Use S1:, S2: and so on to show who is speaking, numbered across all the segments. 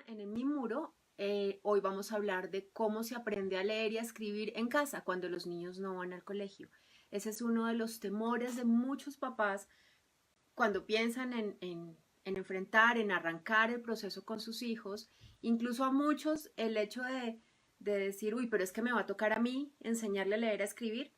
S1: En mi muro, hoy vamos a hablar de cómo se aprende a leer y a escribir en casa cuando los niños no van al colegio. Ese es uno de los temores de muchos papás cuando piensan en enfrentar, en arrancar el proceso con sus hijos. Incluso a muchos el hecho de decir, uy, pero es que me va a tocar a mí enseñarle a leer, a escribir,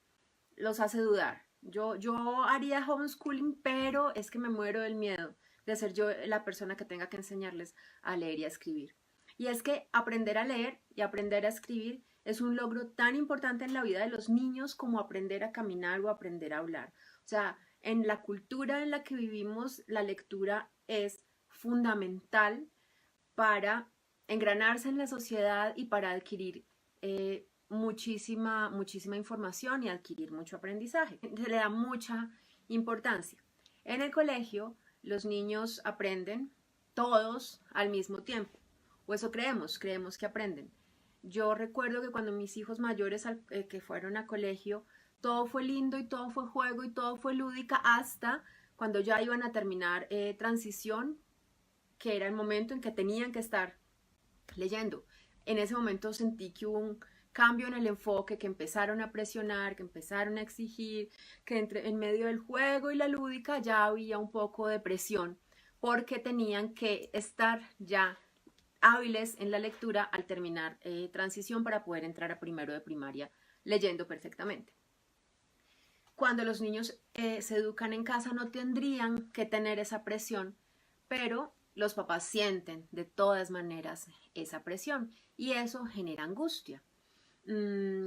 S1: los hace dudar. Yo haría homeschooling, pero es que me muero del miedo de ser yo la persona que tenga que enseñarles a leer y a escribir. Y es que aprender a leer y aprender a escribir es un logro tan importante en la vida de los niños como aprender a caminar o aprender a hablar. O sea, en la cultura en la que vivimos, la lectura es fundamental para engranarse en la sociedad y para adquirir muchísima información y adquirir mucho aprendizaje. Se le da mucha importancia. En el colegio, los niños aprenden todos al mismo tiempo, o eso creemos que aprenden. Yo recuerdo que cuando mis hijos mayores que fueron a colegio, todo fue lindo y todo fue juego y todo fue lúdica hasta cuando ya iban a terminar transición, que era el momento en que tenían que estar leyendo. En ese momento sentí que hubo un cambio en el enfoque, que empezaron a presionar, que empezaron a exigir, que en medio del juego y la lúdica ya había un poco de presión, porque tenían que estar ya hábiles en la lectura al terminar transición para poder entrar a primero de primaria leyendo perfectamente. Cuando los niños se educan en casa no tendrían que tener esa presión, pero los papás sienten de todas maneras esa presión y eso genera angustia.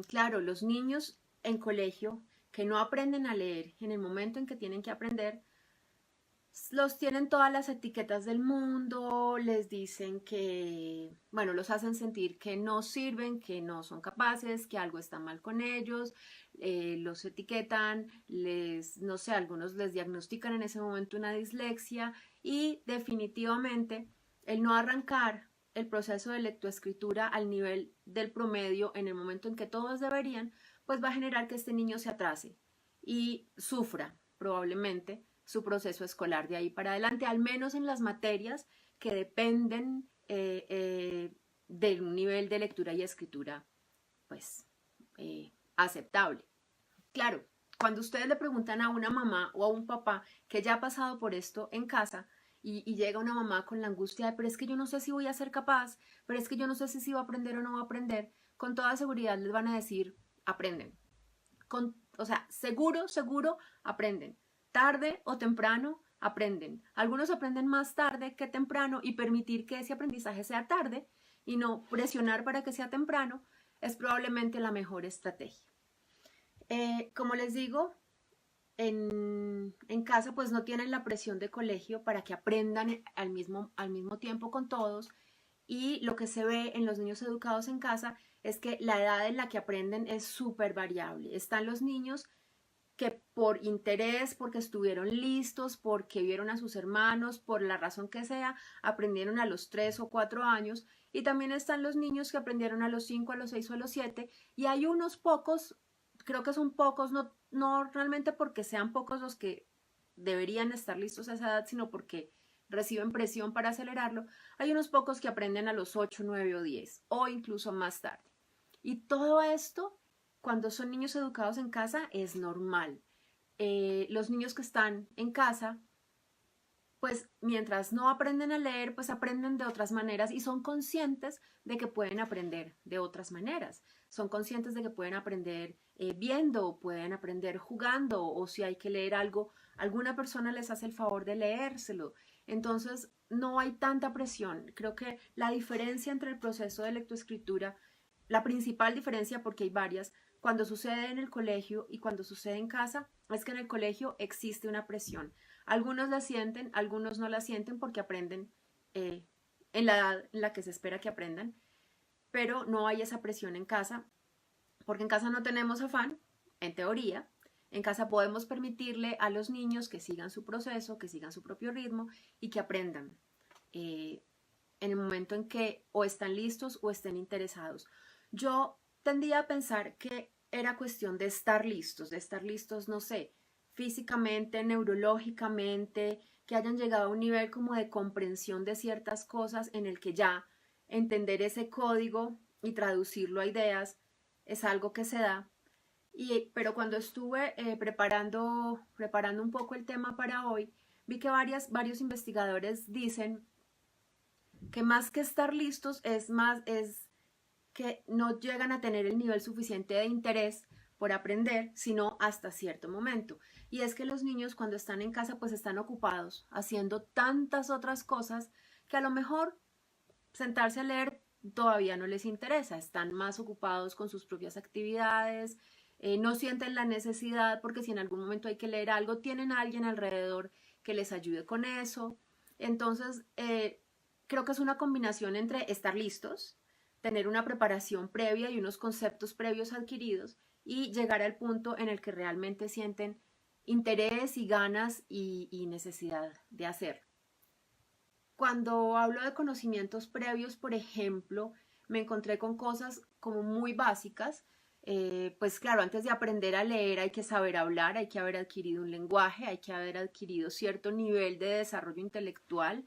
S1: Claro, los niños en colegio que no aprenden a leer en el momento en que tienen que aprender, los tienen todas las etiquetas del mundo, les dicen que, bueno, los hacen sentir que no sirven, que no son capaces, que algo está mal con ellos, los etiquetan, no sé, algunos les diagnostican en ese momento una dislexia y definitivamente el no arrancar el proceso de lectoescritura al nivel del promedio en el momento en que todos deberían, pues va a generar que este niño se atrase y sufra probablemente su proceso escolar de ahí para adelante, al menos en las materias que dependen de un nivel de lectura y escritura pues aceptable. Claro, cuando ustedes le preguntan a una mamá o a un papá que ya ha pasado por esto en casa y llega una mamá con la angustia de, pero es que yo no sé si voy a ser capaz, pero es que yo no sé si va a aprender o no va a aprender, con toda seguridad les van a decir, aprenden. O sea, seguro aprenden. Tarde o temprano aprenden. Algunos aprenden más tarde que temprano y permitir que ese aprendizaje sea tarde y no presionar para que sea temprano es probablemente la mejor estrategia. Como les digo, en casa pues no tienen la presión de colegio para que aprendan al mismo tiempo con todos y lo que se ve en los niños educados en casa es que la edad en la que aprenden es súper variable. Están los niños que por interés, porque estuvieron listos, porque vieron a sus hermanos, por la razón que sea, aprendieron a los 3 o 4 años. Y también están los niños que aprendieron a los 5, a los 6 o a los 7. Y hay unos pocos, creo que son pocos, no realmente porque sean pocos los que deberían estar listos a esa edad, sino porque reciben presión para acelerarlo. Hay unos pocos que aprenden a los 8, 9 o 10 o incluso más tarde. Y todo esto, cuando son niños educados en casa, es normal. Los niños que están en casa, pues mientras no aprenden a leer, pues aprenden de otras maneras y son conscientes de que pueden aprender de otras maneras. Son conscientes de que pueden aprender viendo, pueden aprender jugando o si hay que leer algo, alguna persona les hace el favor de leérselo. Entonces, no hay tanta presión. Creo que la diferencia entre el proceso de lectoescritura, la principal diferencia, porque hay varias, cuando sucede en el colegio y cuando sucede en casa, es que en el colegio existe una presión. Algunos la sienten, algunos no la sienten porque aprenden en la edad en la que se espera que aprendan, pero no hay esa presión en casa, porque en casa no tenemos afán, en teoría. En casa podemos permitirle a los niños que sigan su proceso, que sigan su propio ritmo y que aprendan en el momento en que o están listos o estén interesados. Yo tendía a pensar que era cuestión de estar listos, no sé, físicamente, neurológicamente, que hayan llegado a un nivel como de comprensión de ciertas cosas en el que ya entender ese código y traducirlo a ideas es algo que se da. Pero cuando estuve preparando un poco el tema para hoy, vi que varios investigadores dicen que más que estar listos es que no llegan a tener el nivel suficiente de interés por aprender, sino hasta cierto momento. Y es que los niños cuando están en casa pues están ocupados haciendo tantas otras cosas que a lo mejor sentarse a leer todavía no les interesa, están más ocupados con sus propias actividades, no sienten la necesidad porque si en algún momento hay que leer algo, tienen a alguien alrededor que les ayude con eso. Entonces, creo que es una combinación entre estar listos, tener una preparación previa y unos conceptos previos adquiridos y llegar al punto en el que realmente sienten interés y ganas y necesidad de hacerlo. Cuando hablo de conocimientos previos, por ejemplo, me encontré con cosas como muy básicas. Pues claro, antes de aprender a leer hay que saber hablar, hay que haber adquirido un lenguaje, hay que haber adquirido cierto nivel de desarrollo intelectual,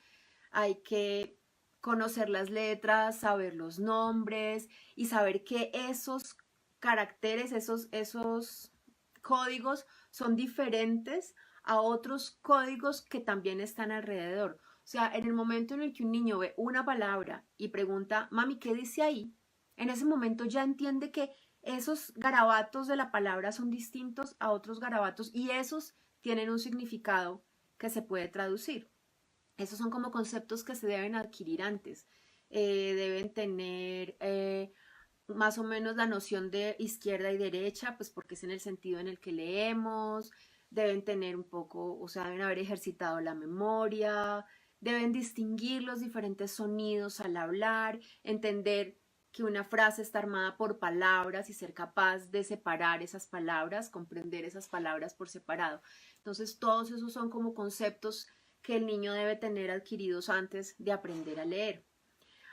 S1: hay que conocer las letras, saber los nombres y saber que esos caracteres, esos códigos son diferentes a otros códigos que también están alrededor. O sea, en el momento en el que un niño ve una palabra y pregunta, mami, ¿qué dice ahí? En ese momento ya entiende que esos garabatos de la palabra son distintos a otros garabatos y esos tienen un significado que se puede traducir. Esos son como conceptos que se deben adquirir antes. Deben tener más o menos la noción de izquierda y derecha, pues porque es en el sentido en el que leemos. Deben tener un poco, o sea, deben haber ejercitado la memoria, deben distinguir los diferentes sonidos al hablar, entender que una frase está armada por palabras y ser capaz de separar esas palabras, comprender esas palabras por separado. Entonces, todos esos son como conceptos que el niño debe tener adquiridos antes de aprender a leer.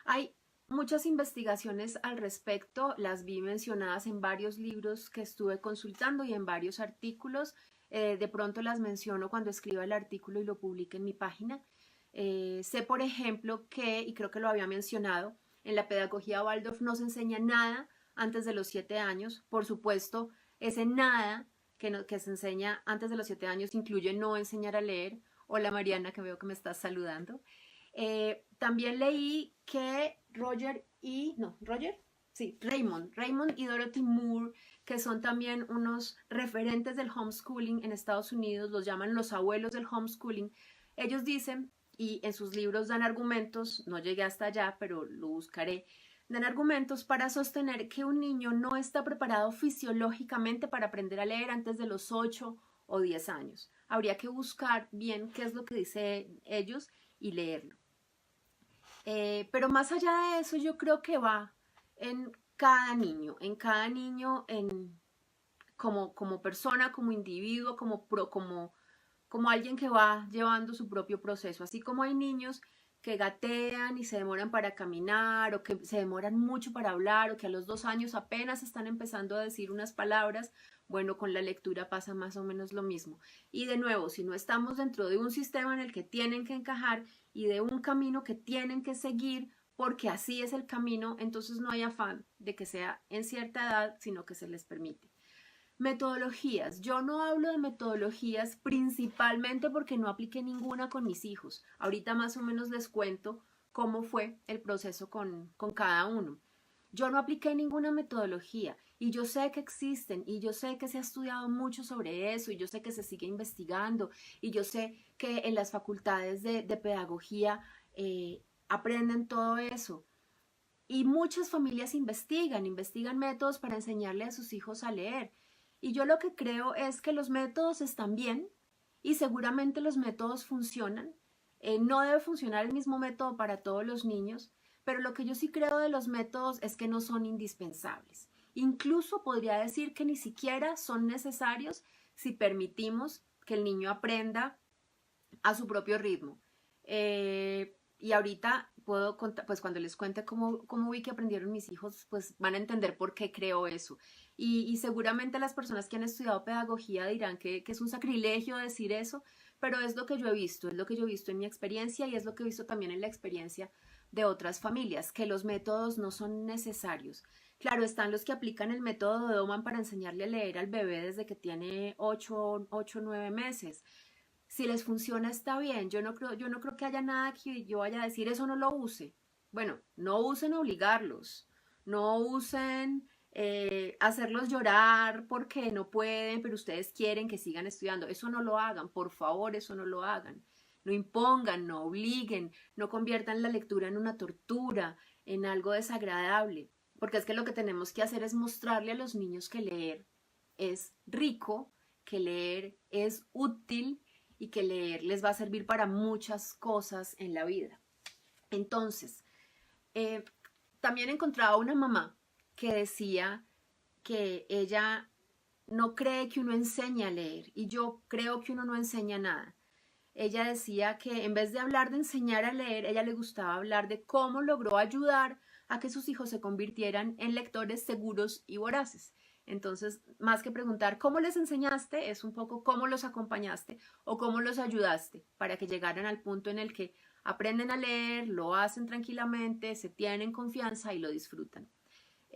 S1: Hay muchas investigaciones al respecto, las vi mencionadas en varios libros que estuve consultando y en varios artículos. De pronto las menciono cuando escriba el artículo y lo publique en mi página. Sé, por ejemplo, que, y creo que lo había mencionado, en la pedagogía Waldorf no se enseña nada antes de los 7 años. Por supuesto, ese nada que se enseña antes de los 7 años incluye no enseñar a leer. Hola Mariana, que veo que me estás saludando. También leí que Raymond y Dorothy Moore, que son también unos referentes del homeschooling en Estados Unidos, los llaman los abuelos del homeschooling. Ellos dicen, y en sus libros dan argumentos, no llegué hasta allá, pero lo buscaré, dan argumentos para sostener que un niño no está preparado fisiológicamente para aprender a leer antes de los 8 o 10 años. Habría que buscar bien qué es lo que dicen ellos y leerlo. Pero más allá de eso, yo creo que va en cada niño, como persona, como individuo, como alguien que va llevando su propio proceso. Así como hay niños que gatean y se demoran para caminar o que se demoran mucho para hablar o que a los 2 años apenas están empezando a decir unas palabras, bueno, con la lectura pasa más o menos lo mismo. Y de nuevo, si no estamos dentro de un sistema en el que tienen que encajar y de un camino que tienen que seguir, porque así es el camino, entonces no hay afán de que sea en cierta edad, sino que se les permite. Metodologías. Yo no hablo de metodologías principalmente porque no apliqué ninguna con mis hijos. Ahorita más o menos les cuento cómo fue el proceso con cada uno. Yo no apliqué ninguna metodología y yo sé que existen y yo sé que se ha estudiado mucho sobre eso y yo sé que se sigue investigando y yo sé que en las facultades de pedagogía aprenden todo eso. Y muchas familias investigan métodos para enseñarle a sus hijos a leer. Y yo lo que creo es que los métodos están bien y seguramente los métodos funcionan. No debe funcionar el mismo método para todos los niños, pero lo que yo sí creo de los métodos es que no son indispensables. Incluso podría decir que ni siquiera son necesarios si permitimos que el niño aprenda a su propio ritmo. Y ahorita puedo contar, pues cuando les cuente cómo vi que aprendieron mis hijos, pues van a entender por qué creo eso. Y seguramente las personas que han estudiado pedagogía dirán que es un sacrilegio decir eso, pero es lo que yo he visto, es lo que yo he visto en mi experiencia y es lo que he visto también en la experiencia de otras familias, que los métodos no son necesarios. Claro, están los que aplican el método de Doman para enseñarle a leer al bebé desde que tiene 8 o 9 meses. Si les funciona, está bien. Yo no creo que haya nada que yo vaya a decir, eso no lo use. Bueno, no usen obligarlos, no usen hacerlos llorar porque no pueden, pero ustedes quieren que sigan estudiando. Eso no lo hagan, por favor, eso no lo hagan. No impongan, no obliguen, no conviertan la lectura en una tortura, en algo desagradable, porque es que lo que tenemos que hacer es mostrarle a los niños que leer es rico, que leer es útil y que leer les va a servir para muchas cosas en la vida. Entonces, eh, también encontraba una mamá que decía que ella no cree que uno enseñe a leer y yo creo que uno no enseña nada. Ella decía que en vez de hablar de enseñar a leer, a ella le gustaba hablar de cómo logró ayudar a que sus hijos se convirtieran en lectores seguros y voraces. Entonces, más que preguntar cómo les enseñaste, es un poco cómo los acompañaste o cómo los ayudaste para que llegaran al punto en el que aprenden a leer, lo hacen tranquilamente, se tienen confianza y lo disfrutan.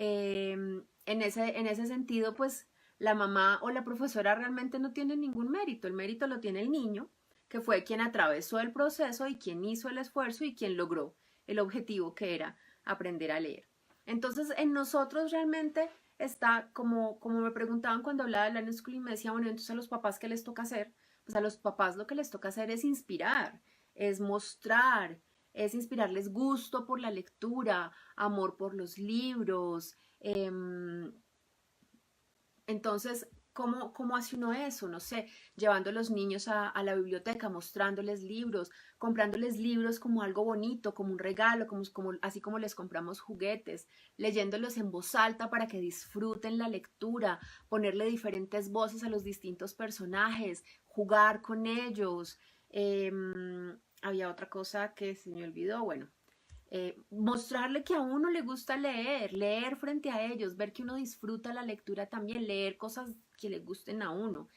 S1: En ese sentido, pues la mamá o la profesora realmente no tiene ningún mérito, el mérito lo tiene el niño, que fue quien atravesó el proceso y quien hizo el esfuerzo y quien logró el objetivo que era aprender a leer. Entonces, en nosotros realmente está, como me preguntaban cuando hablaba de la school y me decían, bueno, entonces a los papás, ¿qué les toca hacer? Pues a los papás lo que les toca hacer es inspirar, es mostrar, es inspirarles gusto por la lectura, amor por los libros. Entonces, ¿cómo hace uno eso? No sé, llevando a los niños a la biblioteca, mostrándoles libros, comprándoles libros como algo bonito, como un regalo, así como les compramos juguetes, leyéndolos en voz alta para que disfruten la lectura, ponerle diferentes voces a los distintos personajes, jugar con ellos. Había otra cosa que se me olvidó, bueno, mostrarle que a uno le gusta leer, leer frente a ellos, ver que uno disfruta la lectura también, leer cosas que les gusten a uno.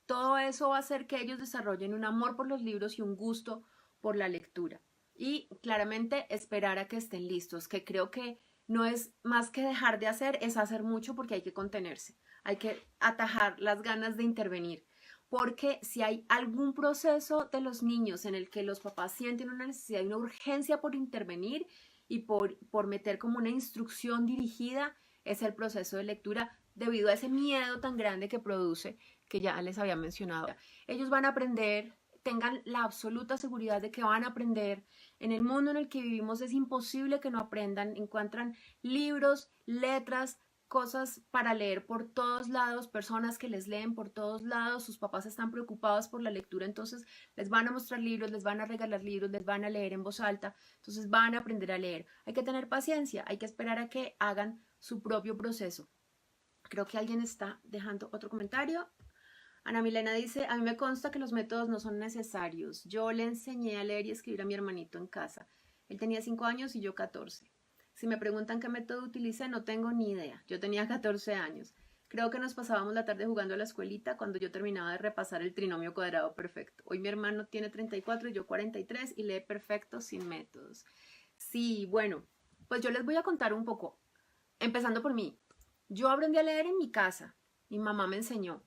S1: Todo eso va a hacer que ellos desarrollen un amor por los libros y un gusto por la lectura. Y claramente esperar a que estén listos, que creo que no es más que dejar de hacer, es hacer mucho porque hay que contenerse, hay que atajar las ganas de intervenir. Porque si hay algún proceso de los niños en el que los papás sienten una necesidad y una urgencia por intervenir y por meter como una instrucción dirigida, es el proceso de lectura debido a ese miedo tan grande que produce, que ya les había mencionado. Ellos van a aprender, tengan la absoluta seguridad de que van a aprender. En el mundo en el que vivimos es imposible que no aprendan. Encuentran libros, letras, cosas para leer por todos lados, personas que les leen por todos lados, sus papás están preocupados por la lectura, entonces les van a mostrar libros, les van a regalar libros, les van a leer en voz alta, entonces van a aprender a leer. Hay que tener paciencia, hay que esperar a que hagan su propio proceso. Creo que alguien está dejando otro comentario. Ana Milena dice, a mí me consta que los métodos no son necesarios. Yo le enseñé a leer y escribir a mi hermanito en casa. Él tenía 5 años y yo 14. Si me preguntan qué método utilicé, no tengo ni idea. Yo tenía 14 años. Creo que nos pasábamos la tarde jugando a la escuelita cuando yo terminaba de repasar el trinomio cuadrado perfecto. Hoy mi hermano tiene 34 y yo 43 y lee perfecto sin métodos. Sí, bueno, pues yo les voy a contar un poco, empezando por mí. Yo aprendí a leer en mi casa. Mi mamá me enseñó.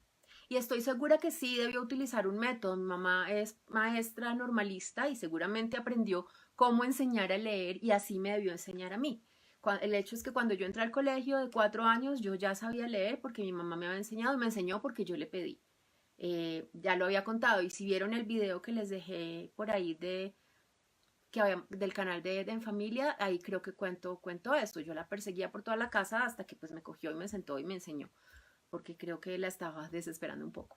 S1: Y estoy segura que sí debió utilizar un método. Mi mamá es maestra normalista y seguramente aprendió cómo enseñar a leer y así me debió enseñar a mí. El hecho es que cuando yo entré al colegio de 4 años yo ya sabía leer porque mi mamá me había enseñado y me enseñó porque yo le pedí. Ya lo había contado y si vieron el video que les dejé por ahí del canal de En Familia, ahí creo que cuento esto. Yo la perseguía por toda la casa hasta que pues me cogió y me sentó y me enseñó porque creo que la estaba desesperando un poco.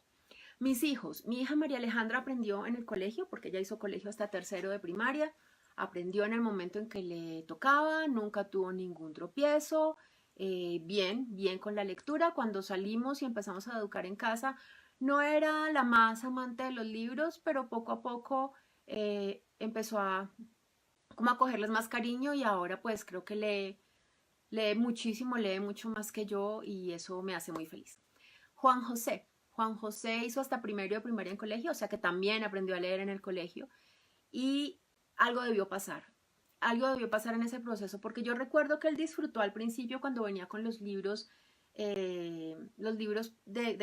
S1: Mis hijos, mi hija María Alejandra aprendió en el colegio, porque ella hizo colegio hasta tercero de primaria, aprendió en el momento en que le tocaba, nunca tuvo ningún tropiezo, bien con la lectura. Cuando salimos y empezamos a educar en casa, no era la más amante de los libros, pero poco a poco empezó como a cogerles más cariño y ahora pues creo que lee muchísimo, lee mucho más que yo y eso me hace muy feliz. Juan José. Juan José hizo hasta primero de primaria en colegio, o sea que también aprendió a leer en el colegio. Y algo debió pasar. Algo debió pasar en ese proceso, porque yo recuerdo que él disfrutó al principio cuando venía con los libros de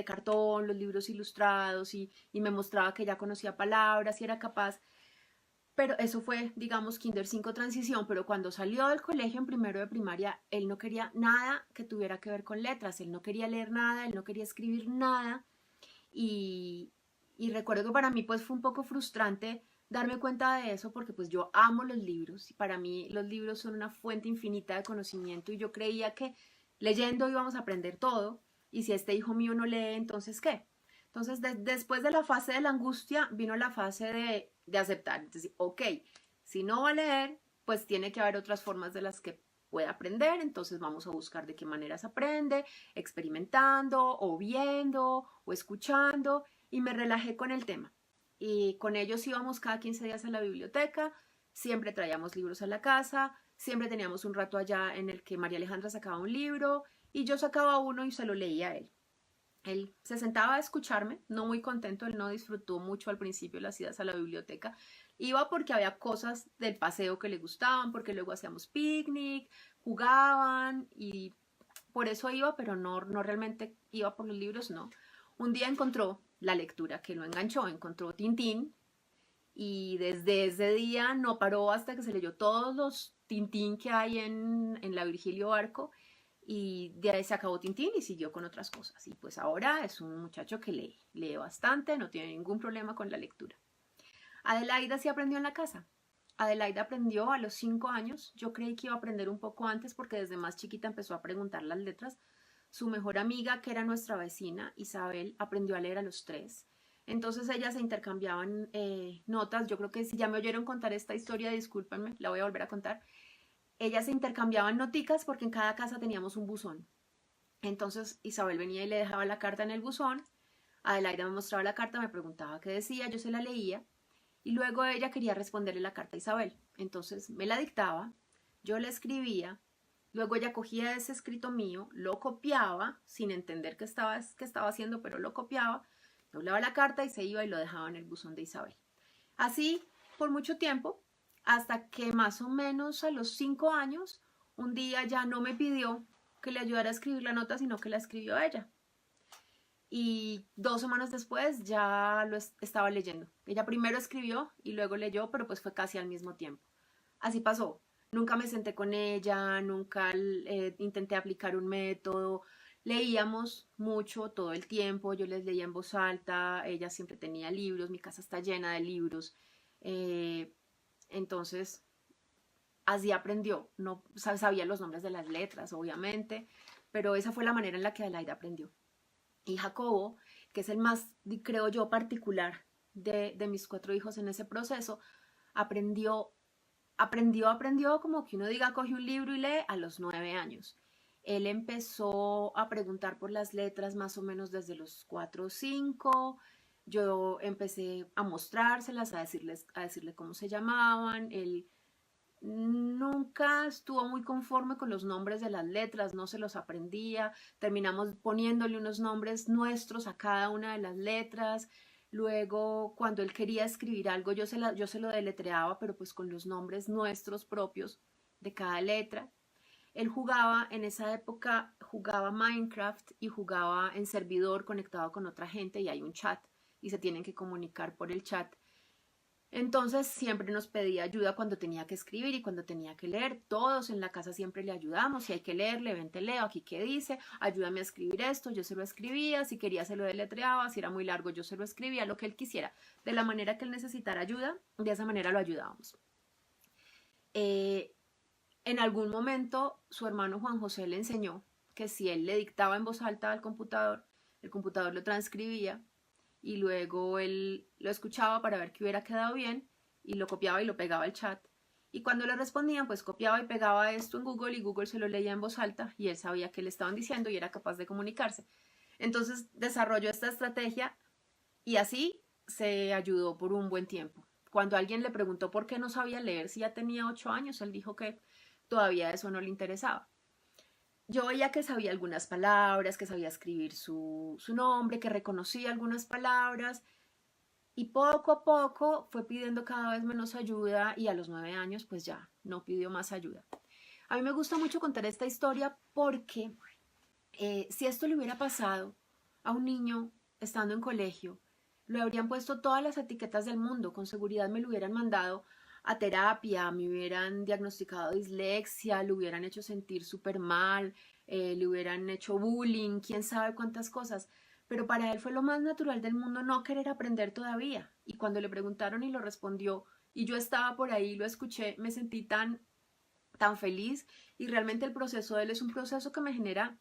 S1: cartón, los libros ilustrados, y me mostraba que ya conocía palabras y era capaz. Pero eso fue, digamos, Kinder 5 transición, pero cuando salió del colegio en primero de primaria, él no quería nada que tuviera que ver con letras, él no quería leer nada, él no quería escribir nada, y, y recuerdo que para mí pues fue un poco frustrante darme cuenta de eso, porque pues yo amo los libros y para mí los libros son una fuente infinita de conocimiento, y yo creía que leyendo íbamos a aprender todo, y si este hijo mío no lee, entonces ¿qué? Entonces después de la fase de la angustia vino la fase de aceptar, entonces, ok, si no va a leer, pues tiene que haber otras formas de las que pueda aprender, entonces vamos a buscar de qué maneras aprende, experimentando o viendo o escuchando, y me relajé con el tema. Y con ellos íbamos cada 15 días a la biblioteca, siempre traíamos libros a la casa, siempre teníamos un rato allá en el que María Alejandra sacaba un libro y yo sacaba uno y se lo leía a él. Él se sentaba a escucharme, no muy contento, él no disfrutó mucho al principio las idas a la biblioteca. Iba porque había cosas del paseo que le gustaban, porque luego hacíamos picnic, jugaban, y por eso iba, pero no realmente iba por los libros, no. Un día encontró la lectura que lo enganchó, encontró Tintín, y desde ese día no paró hasta que se leyó todos los Tintín que hay en la Virgilio Barco, y de ahí se acabó Tintín y siguió con otras cosas. Y pues ahora es un muchacho que lee bastante, no tiene ningún problema con la lectura. Adelaida sí aprendió en la casa. Adelaida aprendió a los 5 años. Yo creí que iba a aprender un poco antes porque desde más chiquita empezó a preguntar las letras. Su mejor amiga, que era nuestra vecina, Isabel, aprendió a leer a los 3. Entonces ellas se intercambiaban notas. Yo creo que si ya me oyeron contar esta historia, discúlpenme, la voy a volver a contar. Ellas se intercambiaban noticas porque en cada casa teníamos un buzón. Entonces Isabel venía y le dejaba la carta en el buzón. Adelaida me mostraba la carta, me preguntaba qué decía, yo se la leía y luego ella quería responderle la carta a Isabel. Entonces me la dictaba, yo la escribía, luego ella cogía ese escrito mío, lo copiaba sin entender qué estaba haciendo, pero lo copiaba, doblaba la carta y se iba y lo dejaba en el buzón de Isabel. Así por mucho tiempo, hasta que más o menos a los 5 años, un día ya no me pidió que le ayudara a escribir la nota, sino que la escribió ella. Y 2 semanas después ya lo estaba leyendo. Ella primero escribió y luego leyó, pero pues fue casi al mismo tiempo. Así pasó. Nunca me senté con ella, nunca intenté aplicar un método. Leíamos mucho todo el tiempo, yo les leía en voz alta, ella siempre tenía libros, mi casa está llena de libros. Eh, entonces, así aprendió. No sabía los nombres de las letras, obviamente, pero esa fue la manera en la que Adelaida aprendió. Y Jacobo, que es el más, creo yo, particular de mis 4 hijos en ese proceso, aprendió como que uno diga, coge un libro y lee a los 9 años. Él empezó a preguntar por las letras más o menos desde los 4 o 5. Yo empecé a mostrárselas, a decirle cómo se llamaban. Él nunca estuvo muy conforme con los nombres de las letras, no se los aprendía, terminamos poniéndole unos nombres nuestros a cada una de las letras. Luego, cuando él quería escribir algo, yo se lo deletreaba, pero pues con los nombres nuestros propios de cada letra. Él jugaba, en esa época, jugaba Minecraft y jugaba en servidor conectado con otra gente, y hay un chat y se tienen que comunicar por el chat. Entonces siempre nos pedía ayuda cuando tenía que escribir y cuando tenía que leer. Todos en la casa siempre le ayudamos. Si hay que leerle, ven, te leo, aquí qué dice, ayúdame a escribir esto, yo se lo escribía. Si quería se lo deletreaba, si era muy largo yo se lo escribía, lo que él quisiera. De la manera que él necesitara ayuda, de esa manera lo ayudábamos. En algún momento su hermano Juan José le enseñó que si él le dictaba en voz alta al computador, el computador lo transcribía y luego él lo escuchaba para ver que hubiera quedado bien y lo copiaba y lo pegaba al chat. Y cuando le respondían, pues copiaba y pegaba esto en Google y Google se lo leía en voz alta y él sabía qué le estaban diciendo y era capaz de comunicarse. Entonces desarrolló esta estrategia y así se ayudó por un buen tiempo. Cuando alguien le preguntó por qué no sabía leer si ya tenía 8 años, él dijo que todavía eso no le interesaba. yo veía que sabía algunas palabras, que sabía escribir su nombre, que reconocía algunas palabras y poco a poco fue pidiendo cada vez menos ayuda y a los 9 años pues ya no pidió más ayuda. A mí me gusta mucho contar esta historia porque si esto le hubiera pasado a un niño estando en colegio, le habrían puesto todas las etiquetas del mundo, con seguridad me lo hubieran mandado a terapia, me hubieran diagnosticado dislexia, le hubieran hecho sentir súper mal, le hubieran hecho bullying, quién sabe cuántas cosas. Pero para él fue lo más natural del mundo no querer aprender todavía. Y cuando le preguntaron y lo respondió, y yo estaba por ahí, lo escuché, me sentí tan feliz. Y realmente el proceso de él es un proceso que me genera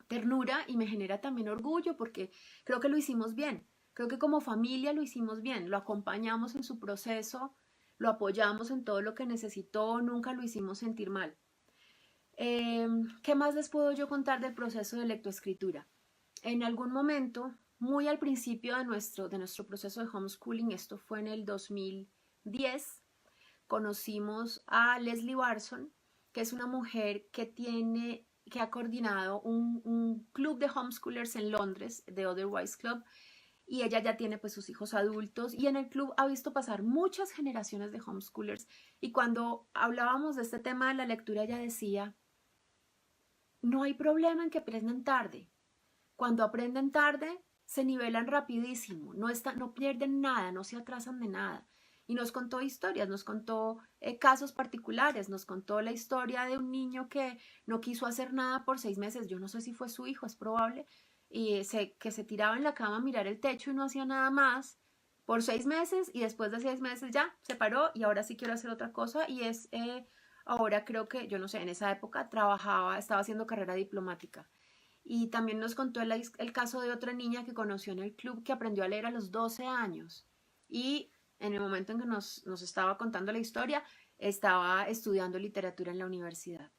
S1: ternura y me genera también orgullo porque creo que lo hicimos bien. Creo que como familia lo hicimos bien, lo acompañamos en su proceso, lo apoyamos en todo lo que necesitó, nunca lo hicimos sentir mal. ¿Qué más les puedo yo contar del proceso de lectoescritura? En algún momento, muy al principio de nuestro proceso de homeschooling, esto fue en el 2010, conocimos a Leslie Barson, que es una mujer que ha coordinado un club de homeschoolers en Londres, The Otherwise Club, y ella ya tiene pues sus hijos adultos y en el club ha visto pasar muchas generaciones de homeschoolers y cuando hablábamos de este tema de la lectura ella decía, no hay problema en que aprendan tarde, cuando aprenden tarde se nivelan rapidísimo, no pierden nada, no se atrasan de nada. Y nos contó historias, nos contó casos particulares, nos contó la historia de un niño que no quiso hacer nada por 6 meses, yo no sé si fue su hijo, es probable, y que se tiraba en la cama a mirar el techo y no hacía nada más por 6 meses y después de 6 meses ya se paró y ahora sí quiero hacer otra cosa y ahora creo que, yo no sé, en esa época estaba haciendo carrera diplomática. Y también nos contó el caso de otra niña que conoció en el club que aprendió a leer a los 12 años. Y en el momento en que nos estaba contando la historia, estaba estudiando literatura en la universidad.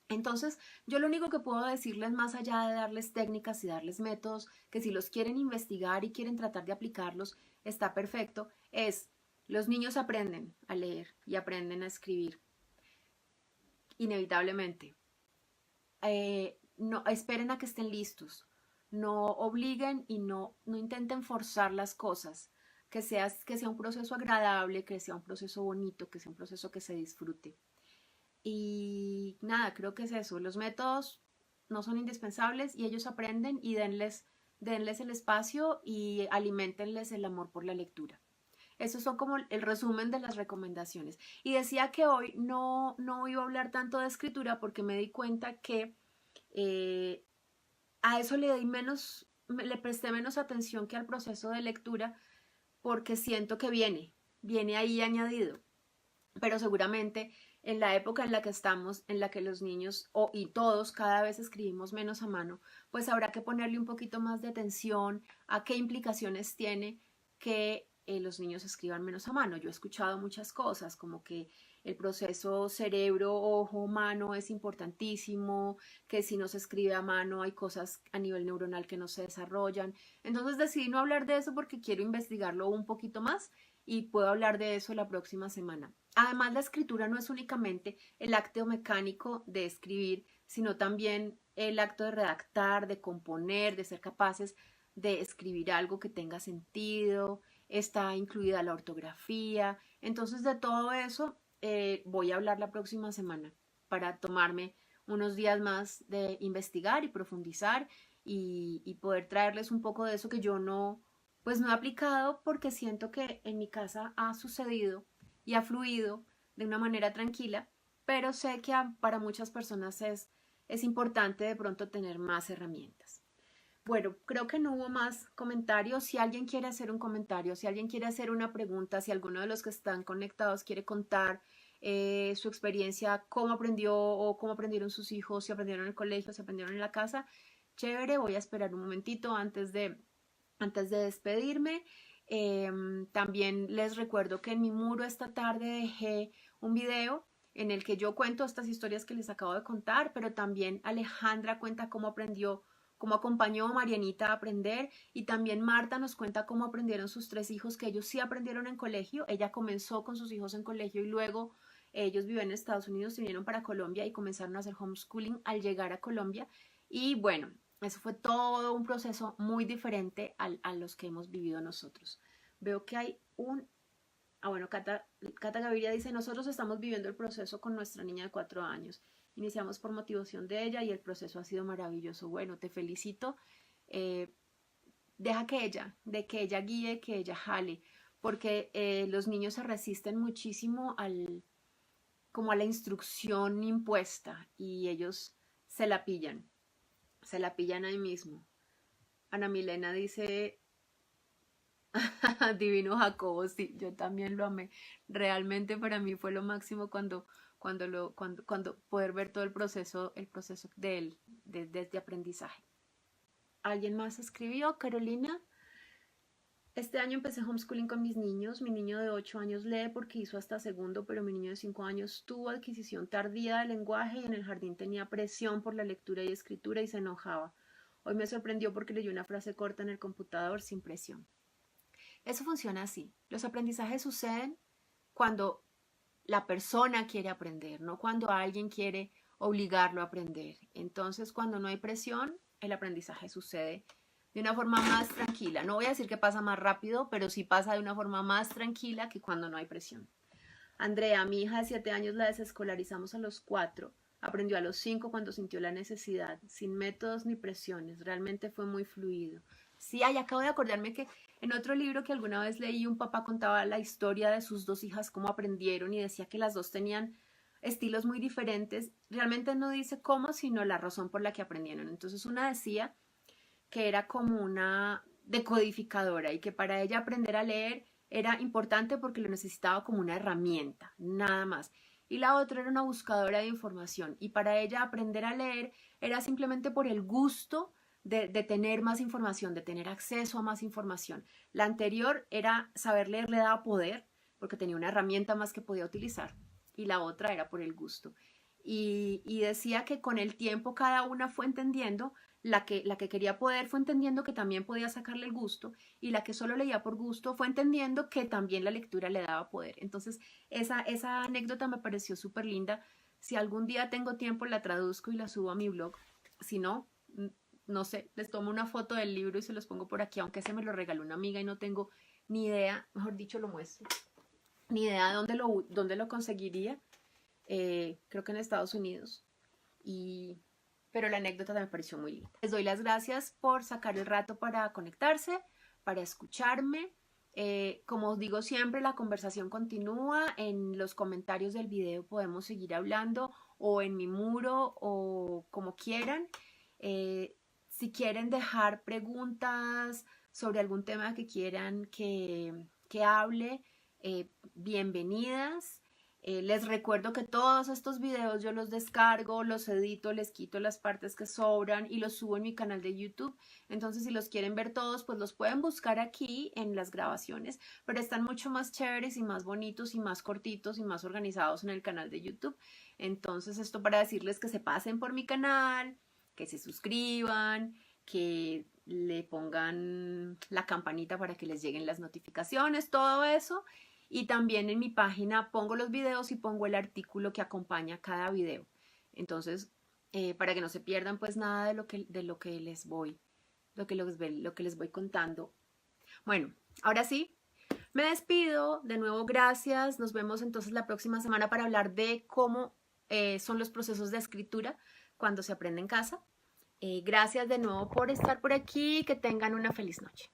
S1: Entonces, yo lo único que puedo decirles, más allá de darles técnicas y darles métodos, que si los quieren investigar y quieren tratar de aplicarlos, está perfecto, es los niños aprenden a leer y aprenden a escribir, inevitablemente. No esperen a que estén listos, no obliguen y no intenten forzar las cosas, que sea un proceso agradable, que sea un proceso bonito, que sea un proceso que se disfrute. Y nada, creo que es eso, los métodos no son indispensables y ellos aprenden y denles el espacio y alimentenles el amor por la lectura. Esos son como el resumen de las recomendaciones. Y decía que hoy no iba a hablar tanto de escritura porque me di cuenta que eh, a eso le presté menos atención que al proceso de lectura porque siento que viene ahí añadido. Pero seguramente en la época en la que estamos, en la que los niños y todos cada vez escribimos menos a mano, pues habrá que ponerle un poquito más de atención a qué implicaciones tiene que los niños escriban menos a mano. Yo he escuchado muchas cosas, como que el proceso cerebro-ojo-mano es importantísimo, que si no se escribe a mano hay cosas a nivel neuronal que no se desarrollan. Entonces decidí no hablar de eso porque quiero investigarlo un poquito más y puedo hablar de eso la próxima semana. Además, la escritura no es únicamente el acto mecánico de escribir, sino también el acto de redactar, de componer, de ser capaces de escribir algo que tenga sentido, está incluida la ortografía. Entonces, de todo eso voy a hablar la próxima semana para tomarme unos días más de investigar y profundizar y poder traerles un poco de eso que yo pues no he aplicado porque siento que en mi casa ha sucedido y ha fluido de una manera tranquila, pero sé que para muchas personas es importante de pronto tener más herramientas. Bueno, creo que no hubo más comentarios. Si alguien quiere hacer un comentario, si alguien quiere hacer una pregunta, si alguno de los que están conectados quiere contar su experiencia, cómo aprendió o cómo aprendieron sus hijos, si aprendieron en el colegio, si aprendieron en la casa, chévere, voy a esperar un momentito antes de despedirme. También les recuerdo que en mi muro esta tarde dejé un video en el que yo cuento estas historias que les acabo de contar, pero también Alejandra cuenta cómo aprendió, cómo acompañó a Marianita a aprender y también Marta nos cuenta cómo aprendieron sus 3 hijos, que ellos sí aprendieron en colegio. Ella comenzó con sus hijos en colegio y luego Ellos viven en Estados Unidos, se vinieron para Colombia y comenzaron a hacer homeschooling al llegar a Colombia. Y bueno, eso fue todo un proceso muy diferente a los que hemos vivido nosotros. Veo que hay un... Ah, bueno, Cata Gaviria dice, nosotros estamos viviendo el proceso con nuestra niña de 4 años. Iniciamos por motivación de ella y el proceso ha sido maravilloso. Bueno, te felicito. Deja que ella guíe, que ella jale, porque los niños se resisten muchísimo como a la instrucción impuesta y ellos se la pillan ahí mismo. Ana Milena dice, Divino Jacobo, sí, yo también lo amé. Realmente para mí fue lo máximo cuando poder ver todo el proceso de él, desde aprendizaje. ¿Alguien más escribió? Carolina. Este año empecé homeschooling con mis niños. Mi niño de 8 años lee porque hizo hasta segundo, pero mi niño de 5 años tuvo adquisición tardía del lenguaje y en el jardín tenía presión por la lectura y escritura y se enojaba. Hoy me sorprendió porque leyó una frase corta en el computador sin presión. Eso funciona así. Los aprendizajes suceden cuando la persona quiere aprender, no cuando alguien quiere obligarlo a aprender. Entonces, cuando no hay presión, el aprendizaje sucede de una forma más tranquila. No voy a decir que pasa más rápido, pero sí pasa de una forma más tranquila que cuando no hay presión. Andrea, mi hija de 7 años la desescolarizamos a los 4. Aprendió a los 5 cuando sintió la necesidad, sin métodos ni presiones. Realmente fue muy fluido. Sí, acabo de acordarme que en otro libro que alguna vez leí, un papá contaba la historia de sus 2 hijas, cómo aprendieron, y decía que las 2 tenían estilos muy diferentes. Realmente no dice cómo, sino la razón por la que aprendieron. Entonces una decía que era como una decodificadora y que para ella aprender a leer era importante porque lo necesitaba como una herramienta, nada más. Y la otra era una buscadora de información y para ella aprender a leer era simplemente por el gusto de tener más información, de tener acceso a más información. La anterior era saber leer le daba poder porque tenía una herramienta más que podía utilizar y la otra era por el gusto. Y decía que con el tiempo cada una fue entendiendo, la que quería poder fue entendiendo que también podía sacarle el gusto y la que solo leía por gusto fue entendiendo que también la lectura le daba poder. Entonces esa anécdota me pareció súper linda. Si algún día tengo tiempo la traduzco y la subo a mi blog. Si no, no sé, les tomo una foto del libro y se los pongo por aquí, aunque ese me lo regaló una amiga y no tengo ni idea, mejor dicho lo muestro, ni idea de dónde lo conseguiría. Creo que en Estados Unidos. Pero la anécdota me pareció muy linda. Les doy las gracias por sacar el rato para conectarse, para escucharme. Como os digo siempre, la conversación continúa. En los comentarios del video podemos seguir hablando o en mi muro o como quieran. Si quieren dejar preguntas sobre algún tema que quieran que hable, bienvenidas. Les recuerdo que todos estos videos yo los descargo, los edito, les quito las partes que sobran y los subo en mi canal de YouTube. Entonces, si los quieren ver todos, pues los pueden buscar aquí en las grabaciones, pero están mucho más chéveres y más bonitos y más cortitos y más organizados en el canal de YouTube. Entonces, esto para decirles que se pasen por mi canal, que se suscriban, que le pongan la campanita para que les lleguen las notificaciones, todo eso. Y también en mi página pongo los videos y pongo el artículo que acompaña cada video. Entonces, para que no se pierdan pues nada de lo que les voy contando. Bueno, ahora sí, me despido. De nuevo, gracias. Nos vemos entonces la próxima semana para hablar de cómo son los procesos de escritura cuando se aprende en casa. Gracias de nuevo por estar por aquí. Que tengan una feliz noche.